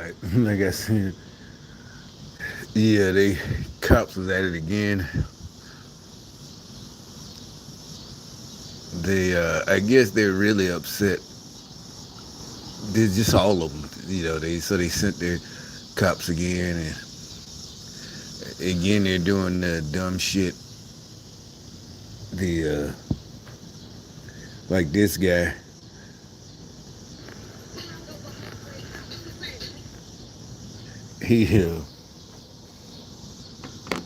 Alright, like I said, yeah, they cops was at it again. I guess they're really upset. They're just all of them, they sent their cops again, and again they're doing the dumb shit. The like this guy, he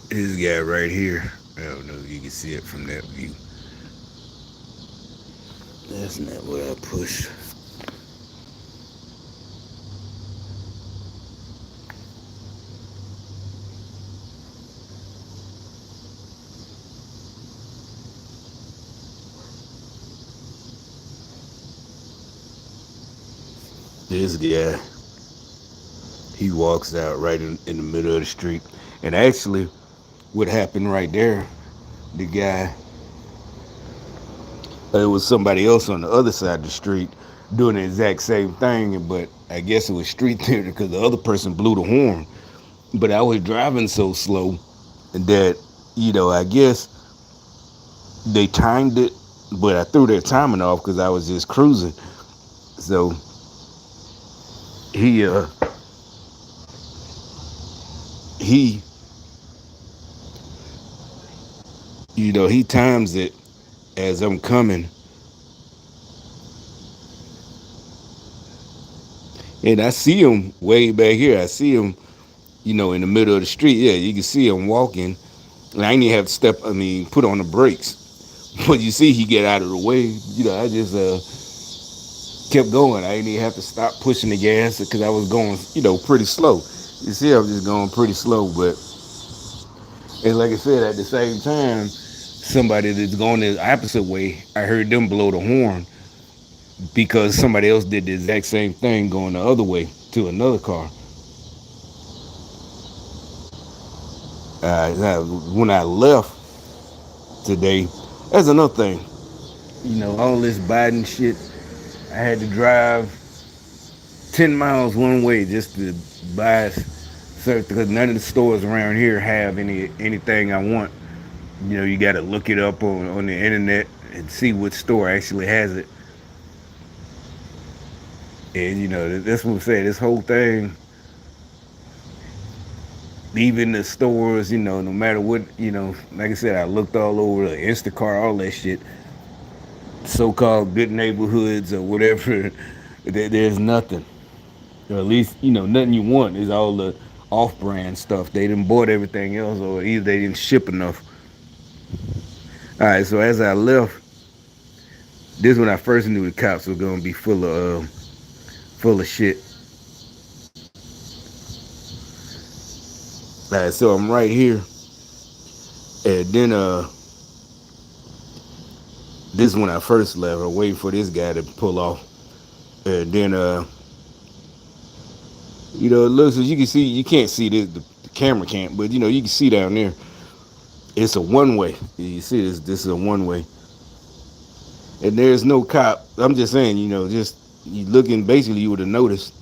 this guy right here. I don't know if you can see it from that view. That's not what I push. This guy, he walks out right in the middle of the street, and actually, what happened right there? The guy, it was somebody else on the other side of the street doing the exact same thing, but I guess it was street theater because the other person blew the horn. But I was driving so slow that, I guess they timed it, but I threw their timing off because I was just cruising. So he he he times it as I'm coming, and I see him way back here. I see him, in the middle of the street. Yeah, you can see him walking, and I didn't even have to put on the brakes. But you see, he get out of the way. I just kept going. I didn't even have to stop pushing the gas because I was going, pretty slow. You see, I was just going pretty slow, but and like I said, at the same time, somebody that's going the opposite way, I heard them blow the horn because somebody else did the exact same thing going the other way to another car. When I left today, that's another thing. All this Biden shit, I had to drive 10 miles one way just to buy certain, because none of the stores around here have anything I want. You got to look it up on the internet and see what store actually has it. And that's what I'm saying. This whole thing, even the stores, no matter what, like I said, I looked all over the Instacart, all that shit, so-called good neighborhoods or whatever. There's nothing, or at least nothing you want. Is all the off-brand stuff. They didn't bought everything else, or either they didn't ship enough. All right, so as I left, this is when I first knew the cops were gonna be full of shit. All right, so I'm right here, and then this is when I first left. I'm waiting for this guy to pull off, and then it looks as you can see. You can't see this, the camera can't, but you can see down there. It's a one way. You see this? This is a one way, and there's no cop. I'm just saying, just you looking. Basically, you would have noticed.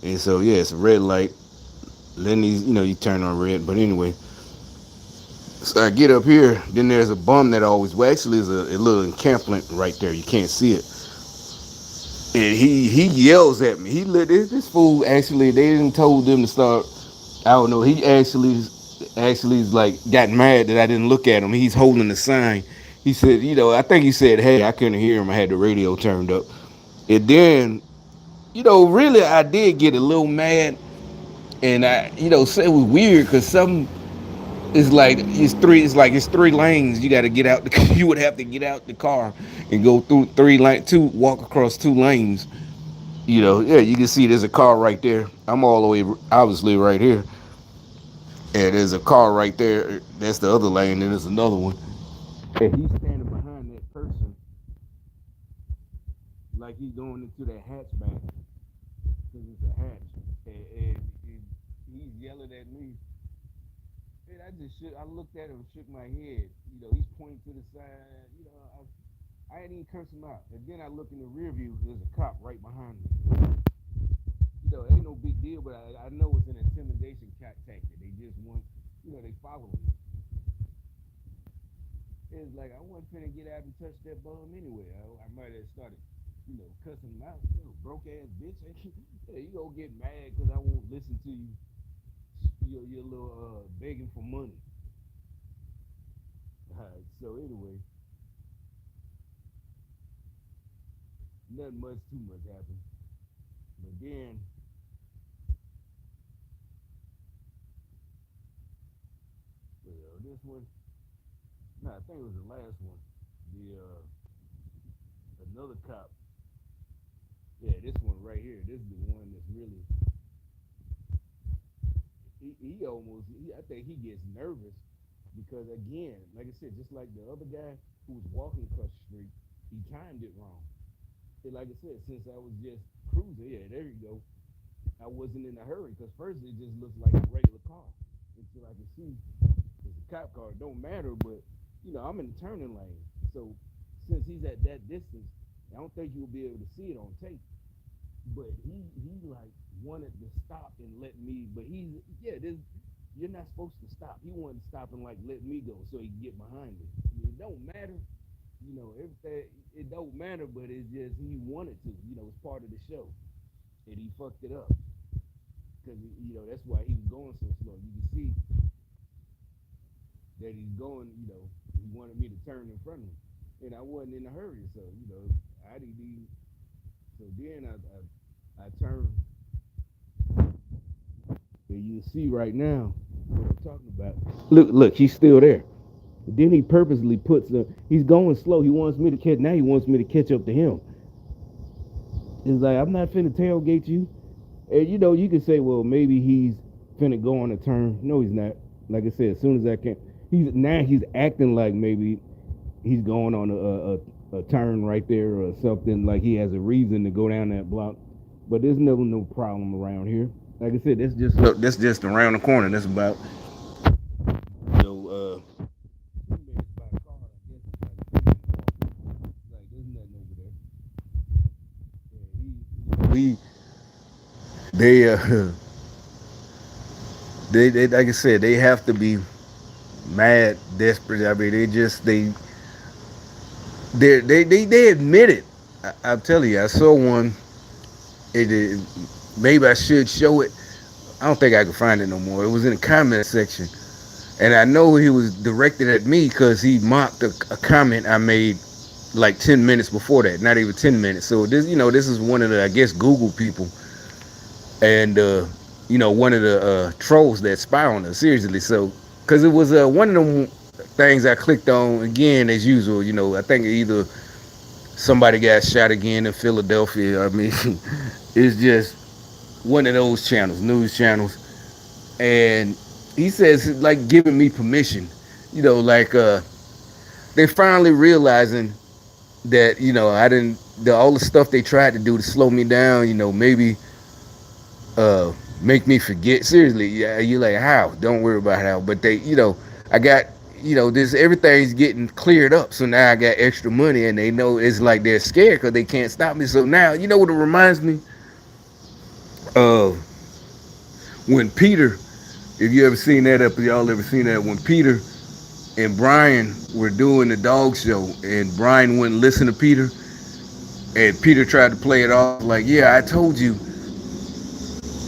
And so yeah, it's a red light. Then these, you turn on red. But anyway, so I get up here. Then there's a bum that always. Well, actually, is a little encampment right there. You can't see it. And he yells at me. He let this fool actually. They didn't told them to start. I don't know. He actually is like got mad that I didn't look at him. He's holding the sign. He said, I think he said, "Hey," I couldn't hear him. I had the radio turned up. And then, really, I did get a little mad, and so it was weird because some it's like it's three lanes. You got to get out. You would have to get out the car and go through walk across two lanes. Yeah, you can see there's a car right there. I'm all the way, obviously, right here. And there's a car right there. That's the other lane. And there's another one. And he's standing behind that person like he's going into that hatchback. Because it's a hatch. And he's yelling at me. And I looked at him and shook my head. He's pointing to the side. I hadn't even cursed him out. And then I look in the rear view. There's a cop right behind me. So it ain't no big deal, but I know it's an intimidation tactic. They just want, they follow it. It's like I wasn't finna get out and touch that bum anyway. I might have started, cussing him out. Broke ass bitch. Yeah, you gonna get mad because I won't listen to you. Your little begging for money. All right. So anyway, nothing much, too much happened. But then, this one, no, I think it was the last one. The another cop. Yeah, this one right here. This is the one that's really. He almost. I think he gets nervous because again, like I said, just like the other guy who was walking across the street, he timed it wrong. And like I said, since I was just cruising, yeah, there you go. I wasn't in a hurry because first it just looks like a regular car until I can see it's a cop car. It don't matter, but I'm in the turning lane. So since he's at that distance, I don't think you'll be able to see it on tape. But he like wanted to stop and let me. But this you're not supposed to stop. He wanted to stop and like let me go so he can get behind me. It don't matter, everything. It don't matter, but it's just he wanted to. It's part of the show, and he fucked it up because that's why he was going so slow. You can see that he's going. He wanted me to turn in front of him, and I wasn't in a hurry, so I didn't even. So then I turned, and you see right now what I'm talking about. Look, he's still there. But then he purposely puts he's going slow. He wants me to catch. Now he wants me to catch up to him. It's like I'm not finna tailgate you. And you can say, well, maybe he's finna go on a turn. No, he's not. Like I said, as soon as I can, he's acting like maybe he's going on a turn right there or something. Like he has a reason to go down that block. But there's never no problem around here. Like I said, that's just around the corner. That's about you know uh 2 minutes by car. I guess it's like 2 minutes walk. Like there's nothing over there. Yeah, he they they like I said they have to be mad desperate. I mean they admit it. I'm telling you, I saw one. It maybe I should show it. I don't think I can find it no more. It was in the comment section, and I know he was directed at me because he mocked a comment I made like 10 minutes before that. Not even 10 minutes. So this is one of the I guess Google people, and one of the trolls that spy on us seriously. So because it was one of them things I clicked on again as usual. I think either somebody got shot again in Philadelphia. I mean, it's just one of those channels, news channels, and he says like giving me permission, like they finally realizing that I didn't all the stuff they tried to do to slow me down, maybe make me forget. Seriously, yeah, you like how? Don't worry about how, but they, I got. This everything's getting cleared up. So now I got extra money, and they know it's like they're scared because they can't stop me. So now, you know what it reminds me of when Peter, if you ever seen that up, y'all ever seen that when Peter and Brian were doing the dog show, and Brian wouldn't listen to Peter, and Peter tried to play it off like, yeah, I told you,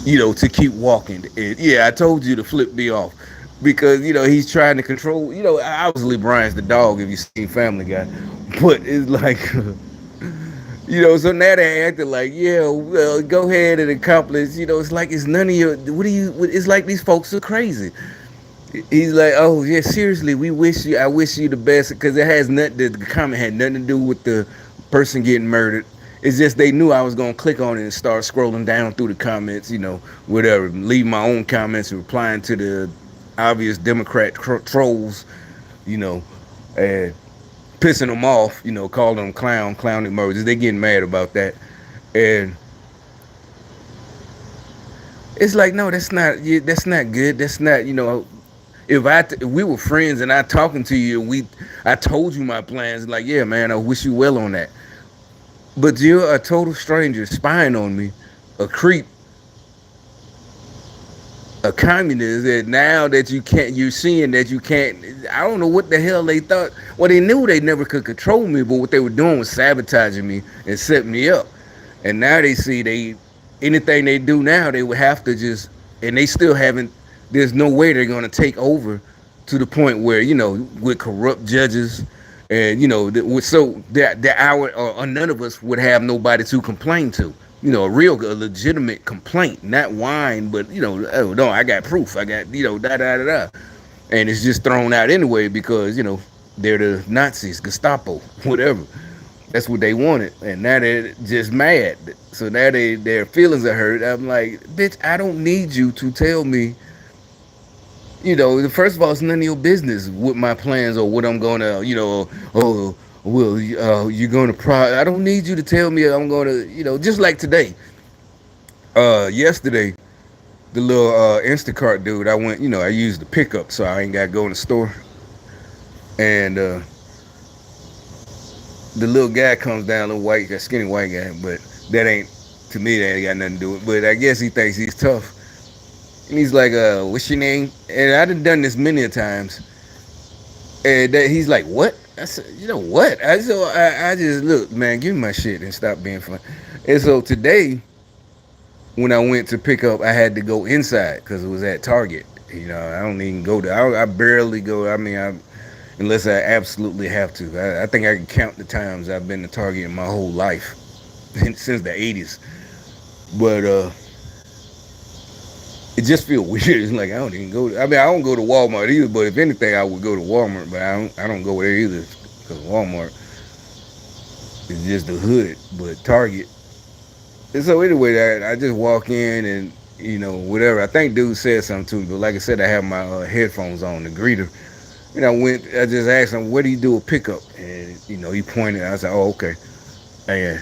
to keep walking, and yeah, I told you to flip me off, because he's trying to control. Obviously Brian's the dog if you seen Family Guy, but it's like. So now they acting like, yeah, well, go ahead and accomplish. It's like it's none of your. What do you? It's like these folks are crazy. He's like, oh yeah, seriously, we wish you. I wish you the best because it has nothing. The comment had nothing to do with the person getting murdered. It's just they knew I was gonna click on it and start scrolling down through the comments. Whatever. Leave my own comments and replying to the obvious Democrat trolls. And pissing them off. Calling them clown emojis. They getting mad about that, and it's like, no, that's not. That's not good. That's not. If we were friends and I talking to you and I told you my plans, like, yeah, man, I wish you well on that. But you're a total stranger spying on me, a creep, a communist, and now that you can't, you're seeing that you can't. I don't know what the hell they thought. Well, they knew they never could control me, but what they were doing was sabotaging me and setting me up. And now they see they anything they do now, they would have to just, and they still haven't. There's no way they're gonna take over to the point where with corrupt judges, and so that our or none of us would have nobody to complain to. A legitimate complaint, not whine, but oh no, I got proof, I got da da da da, and it's just thrown out anyway because they're the Nazis, Gestapo, whatever. That's what they wanted, and now they're just mad. So now their feelings are hurt. I'm like, bitch, I don't need you to tell me. First of all, it's none of your business what my plans or what I'm gonna, oh, well, you're gonna I don't need you to tell me I'm gonna, just like today, yesterday, the little Instacart dude, I went, I used the pickup, so I ain't got to go in the store, and the little guy comes down, little white, that skinny white guy, but that ain't, to me, that ain't got nothing to do with it. But I guess he thinks he's tough. And he's like, what's your name? And I done this many a times. And he's like, what? I said, what? I just, look, man, give me my shit and stop being funny. And so today, when I went to pick up, I had to go inside because it was at Target. I don't even go there. I barely go. I mean, unless I absolutely have to. I think I can count the times I've been to Target in my whole life since the 80s. But it just feels weird. It's like I don't even go. I mean, I don't go to Walmart either. But if anything, I would go to Walmart. But I don't go there either because Walmart is just the hood. But Target. And so anyway, I just walk in and whatever. I think dude said something to me. But like I said, I have my headphones on, the greeter. And I just asked him, what do you do a pickup? And he pointed. I said, oh, okay. And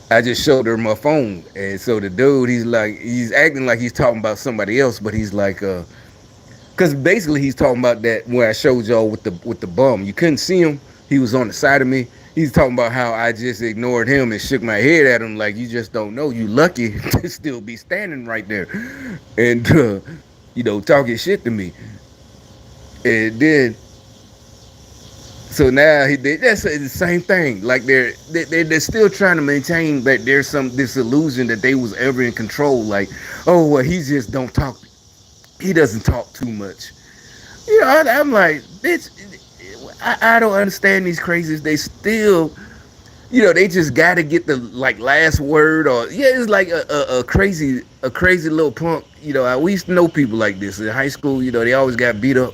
I just showed her my phone, and so the dude, he's acting like he's talking about somebody else, but he's like, because basically he's talking about that where I showed y'all with the bum. You couldn't see him; he was on the side of me. He's talking about how I just ignored him and shook my head at him like you just don't know. You lucky to still be standing right there, and talking shit to me. And then so now that's the same thing. Like they're still trying to maintain that there's this illusion that they was ever in control. Like, oh well, he just don't talk. He doesn't talk too much. I'm like, bitch. I don't understand these crazies. They still, they just got to get the last word or it's like a crazy little punk. We used to know people like this in high school. They always got beat up.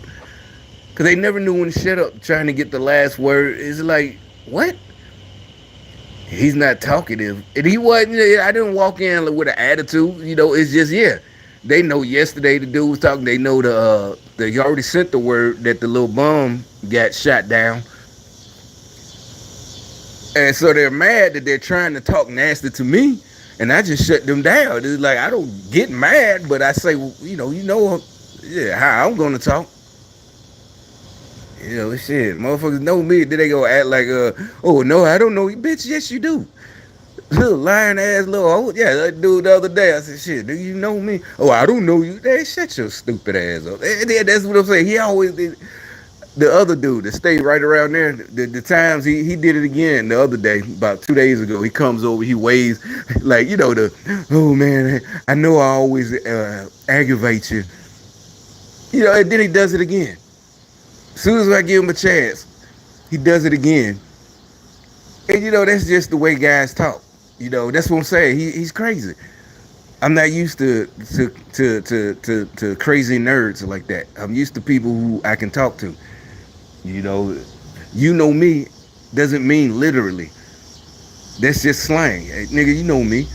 Because they never knew when to shut up, trying to get the last word. It's like, what? He's not talkative. And he wasn't, I didn't walk in with an attitude. It's just, yeah. They know yesterday the dude was talking. They know they already sent the word that the little bum got shot down. And so they're mad that they're trying to talk nasty to me. And I just shut them down. It's like, I don't get mad, but I say, well, yeah, how I'm going to talk. Shit, motherfuckers know me. Then they go act like, oh no, I don't know you, bitch. Yes, you do. Little lying ass little old. Yeah, that dude the other day. I said, shit, do you know me? Oh, I don't know you. Hey, shut your stupid ass up. That's what I'm saying. He always did. The other dude that stayed right around there. The times he did it again the other day, about 2 days ago. He comes over, he waves like oh man, I know I always aggravate you. And then he does it again. As soon as I give him a chance, he does it again. And that's just the way guys talk. That's what I'm saying. He's crazy. I'm not used to crazy nerds like that. I'm used to people who I can talk to. Me doesn't mean literally. That's just slang. Hey, nigga, you know me.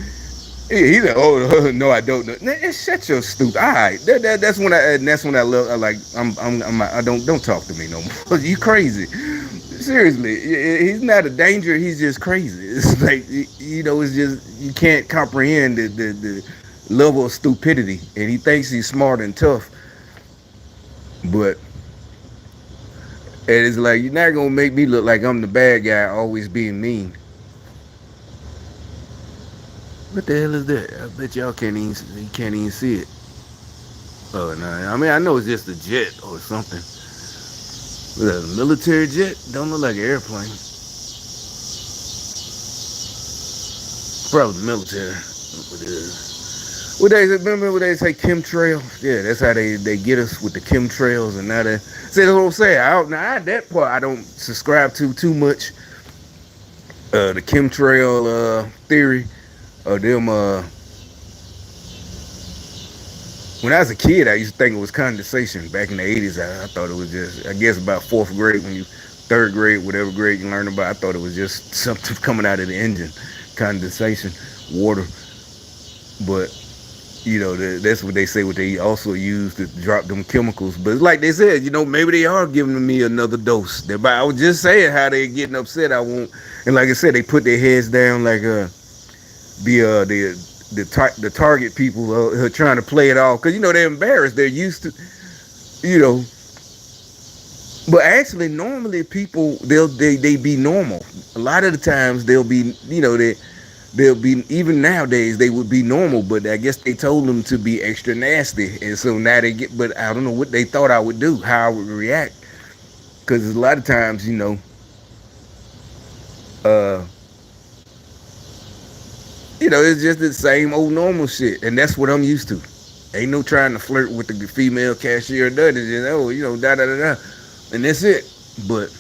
He's like, oh no, I don't know. Shut your stupid. All right, that's when I love. I don't talk to me no more. You crazy? Seriously, he's not a danger. He's just crazy. It's like it's just you can't comprehend the level of stupidity, and he thinks he's smart and tough, but and it's like you're not gonna make me look like I'm the bad guy, always being mean. What the hell is that? I bet y'all can't even see it. Oh no, I mean I know it's just a jet or something. Was that a military jet? Don't look like an airplane. Probably military. But, what they remember when they say chemtrails? Yeah, that's how they get us with the chemtrails, and now they see that's what I'm saying. Now that part I don't subscribe to too much. The chemtrail theory of them. When I was a kid, I used to think it was condensation. Back in the '80s, I thought it was just, I guess, about fourth grade when you, third grade, whatever grade you learn about. I thought it was just something coming out of the engine, condensation, water. But that's what they say. What they also use to drop them chemicals. But like they said, maybe they are giving me another dose. I was just saying how they getting upset. I won't. And like I said, they put their heads down like the target people who are trying to play it off because they're embarrassed. They're used to you know. But actually, normally people they be normal. A lot of the times they'll be they'll be, even nowadays they would be normal. But I guess they told them to be extra nasty, and so now they get. But I don't know what they thought I would do, how I would react, because a lot of times uh, it's just the same old normal shit, and that's what I'm used to. Ain't no trying to flirt with the female cashier or nothing. Just da da da da, and that's it. But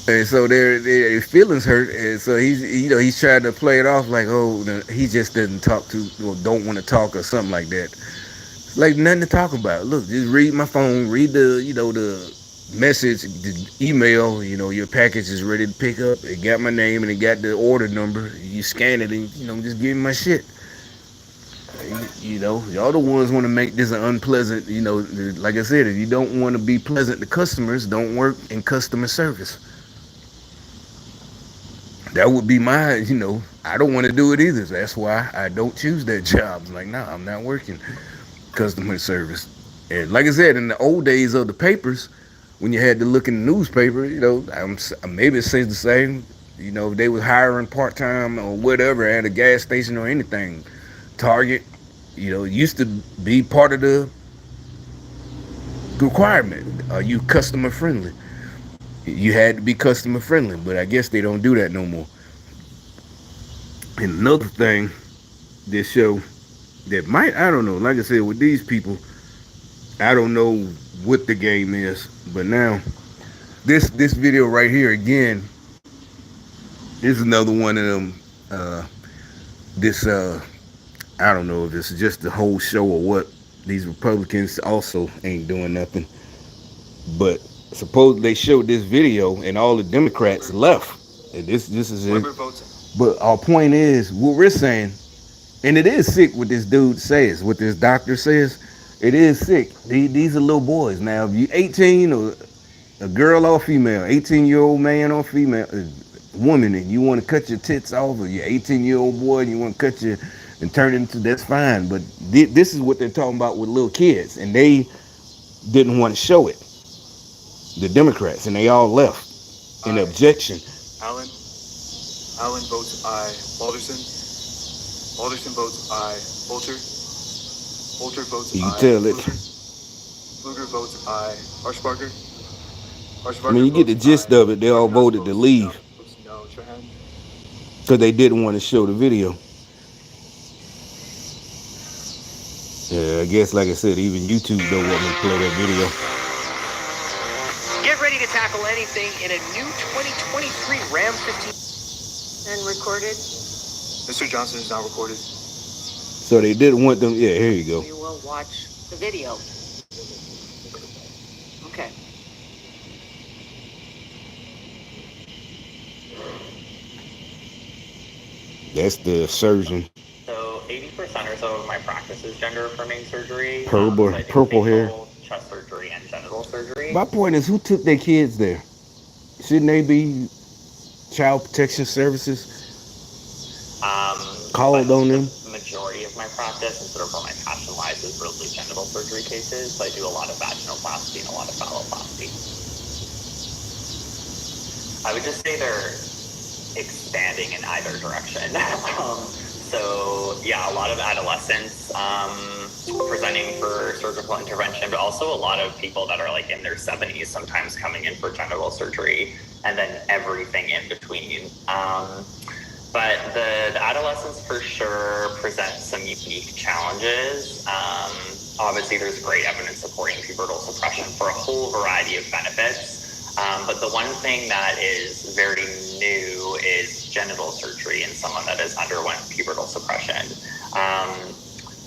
and so their feelings hurt, and so he's trying to play it off like, oh, he just doesn't talk to or don't want to talk or something like that. It's like nothing to talk about. Look, just read my phone, read the message, the email. Your package is ready to pick up. It got my name and it got the order number. You scan it and just give me my shit. Y'all the ones want to make this an unpleasant. Like I said, if you don't want to be pleasant to customers, don't work in customer service. That would be my. I don't want to do it either. That's why I don't choose that job. I'm like, nah, I'm not working customer service. And like I said, in the old days of the papers, when you had to look in the newspaper, maybe it says the same. If they was hiring part time or whatever at a gas station or anything, Target, it used to be part of the requirement. Are you customer friendly? You had to be customer friendly, but I guess they don't do that no more. And another thing, this show that might, I don't know, like I said, with these people, I don't know what the game is, but now this video right here again is another one of them. This I don't know if it's just the whole show or what. These Republicans also ain't doing nothing, but suppose they showed this video and all the Democrats left. And this is it. But our point is what we're saying, and it is sick what this dude says, what this doctor says. It is sick. These are little boys. Now, if you 18 or a girl or female, 18-year-old man or female, woman, and you want to cut your tits off, or you're 18-year-old boy and you want to cut your and turn it into, that's fine. But this is what they're talking about with little kids, and they didn't want to show it. The Democrats, and they all left in objection. Allen. Allen votes aye. Balderson. Balderson votes aye. Bolter. Bolter votes You aye. can tell it. Luger votes aye. Archbarger. I mean, you get the gist of it. They all voted to leave No. Trahan. because they didn't want to show the video. Yeah, I guess, like I said, even YouTube don't want me to play that video. Get ready to tackle anything in a new 2023 Ram 15. And recorded? Mr. Johnson is not recorded. So they didn't want them. Yeah, here you go. You will watch the video. Okay. That's the surgeon. So 80% or so of my practice is gender affirming surgery. Purple hair. Chest surgery and genital surgery. My point is, who took their kids there? Shouldn't they be child protection services called on them? The majority of my practice, and sort of where my passion lies, is really genital surgery cases. So I do a lot of vaginoplasty and a lot of phalloplasty. I would just say they're expanding in either direction. So yeah, a lot of adolescents presenting for surgical intervention, but also a lot of people that are like in their 70s sometimes coming in for genital surgery, and then everything in between. But the adolescents for sure present some unique challenges. Obviously, there's great evidence supporting pubertal suppression for a whole variety of benefits. But the one thing that is very new is genital surgery in someone that has underwent pubertal suppression.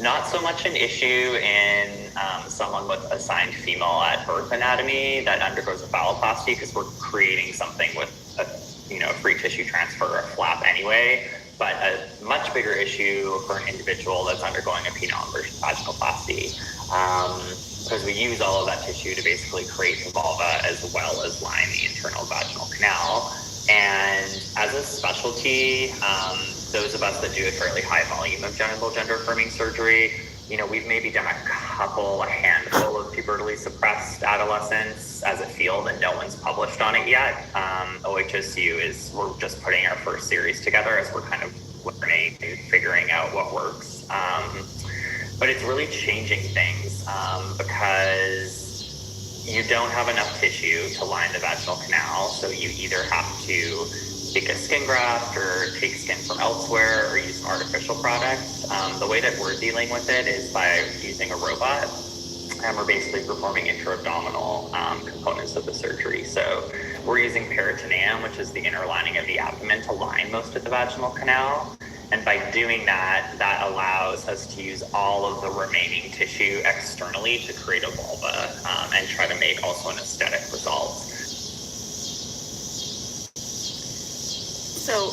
Not so much an issue in someone with assigned female at birth anatomy that undergoes a phalloplasty, because we're creating something with a free tissue transfer or a flap anyway. But a much bigger issue for an individual that's undergoing a penile inversion vaginoplasty, because we use all of that tissue to basically create the vulva as well as line the internal vaginal canal. And as a specialty, those of us that do a fairly high volume of genital gender affirming surgery, we've maybe done a handful of pubertally suppressed adolescents as a field, and no one's published on it yet. OHSU we're just putting our first series together as we're kind of learning and figuring out what works. But it's really changing things because you don't have enough tissue to line the vaginal canal, so you either have to take a skin graft or take skin from elsewhere or use an artificial product. The way that we're dealing with it is by using a robot, and we're basically performing intra-abdominal components of the surgery. So we're using peritoneum, which is the inner lining of the abdomen, to line most of the vaginal canal. And by doing that, that allows us to use all of the remaining tissue externally to create a vulva and try to make also an aesthetic result. So,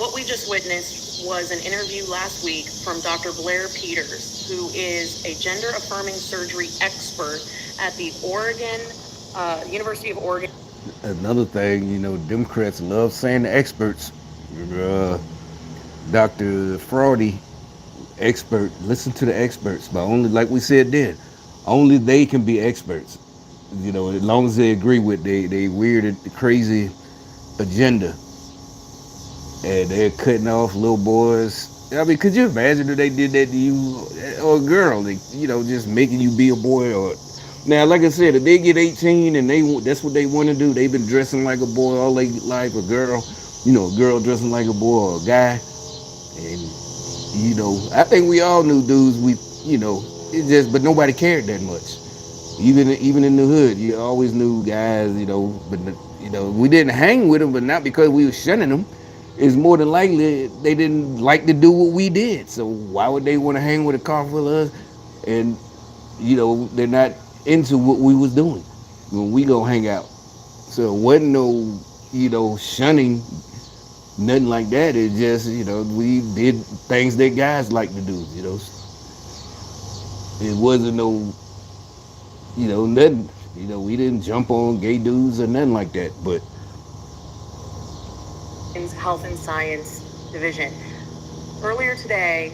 what we just witnessed was an interview last week from Dr. Blair Peters, who is a gender-affirming surgery expert at the University of Oregon. Another thing, Democrats love saying the experts. Dr. Fraudy, expert. Listen to the experts, but only, like we said then, only they can be experts. As long as they agree with they weird, crazy agenda, and they're cutting off little boys. I mean, could you imagine if they did that to you or a girl? Just making you be a boy. Or now, like I said, if they get 18 and that's what they want to do, they've been dressing like a boy all their life. A girl, a girl dressing like a boy or a guy, and I think we all knew dudes. But nobody cared that much. Even in the hood, you always knew guys. But we didn't hang with them, but not because we was shunning them. It's more than likely they didn't like to do what we did. So why would they want to hang with a car full of us? And they're not into what we was doing when we go hang out. So it wasn't no shunning, nothing like that. It just we did things that guys like to do. It wasn't no nothing. We didn't jump on gay dudes or nothing like that. But Health and Science Division. Earlier today,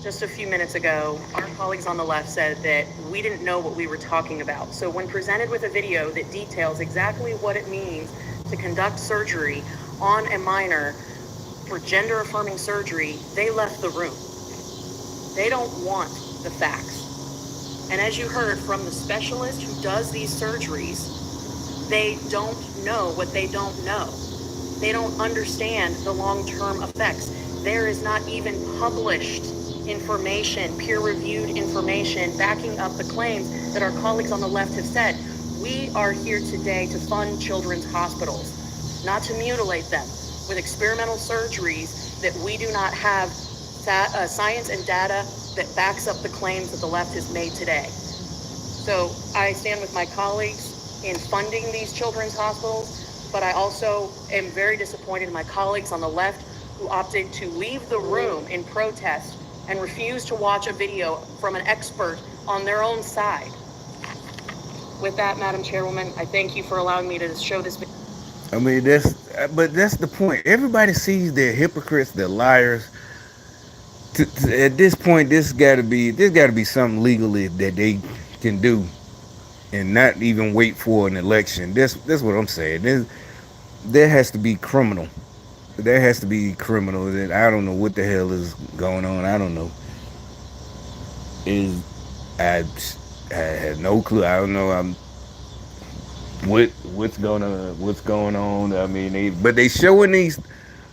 just a few minutes ago, our colleagues on the left said that we didn't know what we were talking about. So when presented with a video that details exactly what it means to conduct surgery on a minor for gender-affirming surgery, they left the room. They don't want the facts. And as you heard from the specialist who does these surgeries, they don't know what they don't know. They don't understand the long-term effects. There is not even published information, peer-reviewed information backing up the claims that our colleagues on the left have said. We are here today to fund children's hospitals, not to mutilate them with experimental surgeries that we do not have science and data that backs up the claims that the left has made today. So I stand with my colleagues in funding these children's hospitals, but I also am very disappointed in my colleagues on the left who opted to leave the room in protest and refuse to watch a video from an expert on their own side. With that, Madam Chairwoman, I thank you for allowing me to show this video. I mean, that's the point. Everybody sees they're hypocrites, they're liars. At this point, there's got to be something legally that they can do, and not even wait for an election. That's what I'm saying. There has to be criminal That has to be criminal. That I don't know what the hell is going on. I don't know. Is I, I had no clue. I don't know. What's going on. I mean, but they showing these.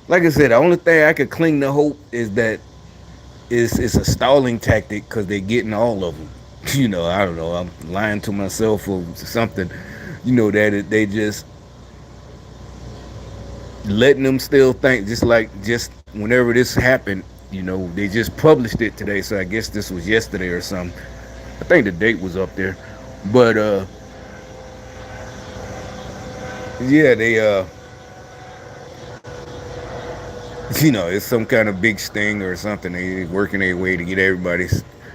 Like I said, the only thing I could cling to hope is that it's a stalling tactic because they're getting all of them. You know, I don't know. I'm lying to myself or something. You know that they just letting them still think just like just whenever this happened. You know, they just published it today, so I guess this was yesterday or something. I think the date was up there, but yeah, they you know, it's some kind of big sting or something. They working their way to get everybody.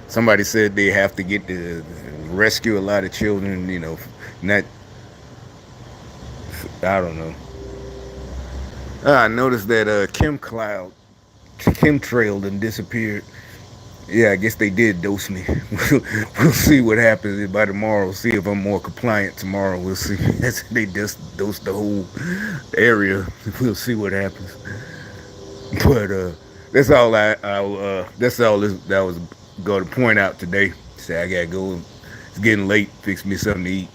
Somebody said they have to get to rescue a lot of children. You know, not I don't know. I noticed that Kim trailed and disappeared. Yeah, I guess they did dose me. We'll see what happens by tomorrow. See if I'm more compliant tomorrow. We'll see. They just dosed the whole area. We'll see what happens. But that's all that's all that was going to point out today. Say I gotta go. It's getting late. Fix me something to eat.